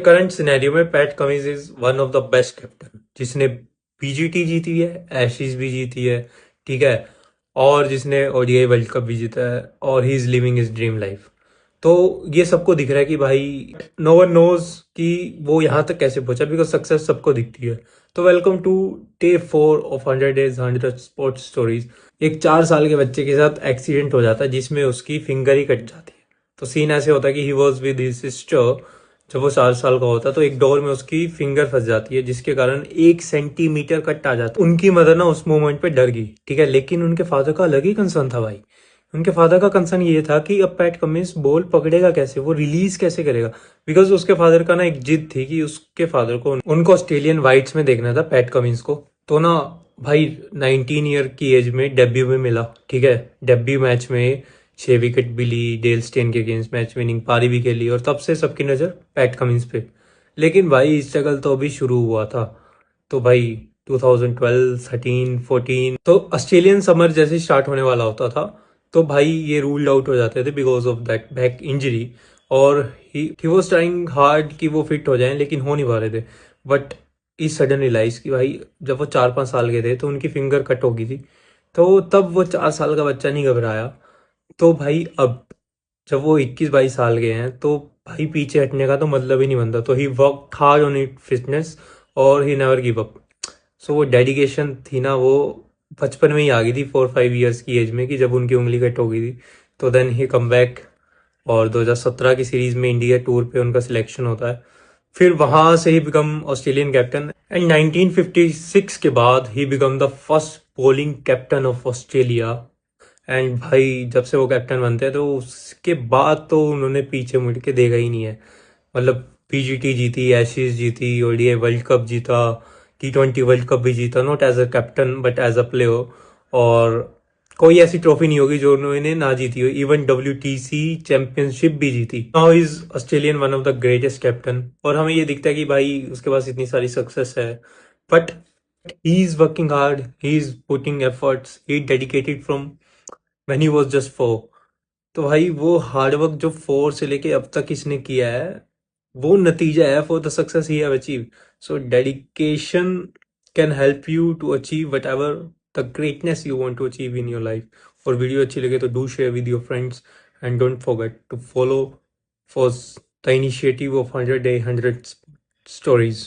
Current scenario में PAT Cummins is one of the best captain, जिसने PGT जीती है, एशेज भी जीती है, ठीक है, और जिसने ओडीआई वर्ल्ड कप भी जीता है, और he is living his dream life. तो ये सबको दिख रहा है कि भाई नो वन नोज कि वो यहाँ तक कैसे पहुंचा, बिकॉज सक्सेस सबको दिखती है। तो welcome to day 4 of 100 days 100 sports stories. एक 4 साल के बच्चे के साथ एक्सीडेंट हो जाता है जिसमें उसकी फिंगर ही कट जाती है। तो सीन ऐसे होता है कि he was with his sister. जब वो 4 साल का होता है तो एक डोर में उसकी फिंगर फंस जाती है, जिसके कारण 1 सेंटीमीटर कट आ जाता है। उनकी मदर ना उस मोमेंट पे डर गई, ठीक है, लेकिन उनके फादर का अलग ही कंसर्न था भाई। उनके फादर का कंसर्न ये था कि अब पैट कमिंस बॉल पकड़ेगा कैसे, वो रिलीज कैसे करेगा, बिकॉज उसके फादर का ना एक जिद थी कि उसके फादर को उनको ऑस्ट्रेलियन वाइट्स में देखना था पैट कमिंस को। तो ना भाई 19 ईयर की एज में डेब्यू में मिला, ठीक है, डेब्यू मैच में 6 विकेट भी ली, डेल स्टेन के अगेंस्ट मैच विनिंग पारी भी खेली, और तब से सबकी नज़र पैट कमिंस पे। लेकिन भाई स्ट्रगल तो अभी शुरू हुआ था। तो भाई 2012, 13, 14 तो ऑस्ट्रेलियन समर जैसे स्टार्ट होने वाला होता था, तो भाई ये रूल्ड आउट हो जाते थे because of that back injury. और ही वॉज ट्राइंग हार्ड कि वो फिट हो जाएं, लेकिन हो नहीं पा रहे थे। बट ई सडन रियलाइज कि भाई जब वो 4-5 साल के थे तो उनकी फिंगर कट हो गई थी। तो तब वो 4 साल का बच्चा नहीं घबराया। तो भाई अब जब वो 21-22 साल के हैं तो भाई पीछे हटने का तो मतलब ही नहीं बनता। तो he work hard on it fitness, और he never give up. So वो डेडिकेशन थी ना, वो बचपन में ही आ गई थी 4-5 ईयर्स की एज में, कि जब उनकी उंगली कट हो गई थी। तो देन ही कम बैक, और 2017 की सीरीज में इंडिया टूर पे उनका सिलेक्शन होता है। फिर वहां से he become Australian captain, and 1956 के बाद he become the first bowling captain of Australia. And भाई जब से वो कैप्टन बनते हैं तो उसके बाद तो उन्होंने पीछे मुड़ के देखा ही नहीं है। मतलब पीजीटी जीती, एशेज जीती, ओडीआई वर्ल्ड कप जीता, T20 वर्ल्ड कप भी जीता, not as a captain but as a player. और कोई ऐसी ट्रॉफी नहीं होगी जो उन्होंने ना जीती हो, इवन WTC चैंपियनशिप भी जीती। Now is Australian one of the greatest captain, और हमें ये दिखता है कि भाई उसके पास इतनी सारी सक्सेस है, but he is working hard, he is putting efforts, he dedicated from when he was just 4। तो भाई वो हार्डवर्क जो 4 से लेके अब तक इसने किया है, वो नतीजा है for the success he have achieve. So dedication can help you to achieve whatever the greatness you want to achieve in your life. और वीडियो अच्छी लगे तो do share with your friends, and don't forget to follow for the initiative of 100 Day 100 Stories.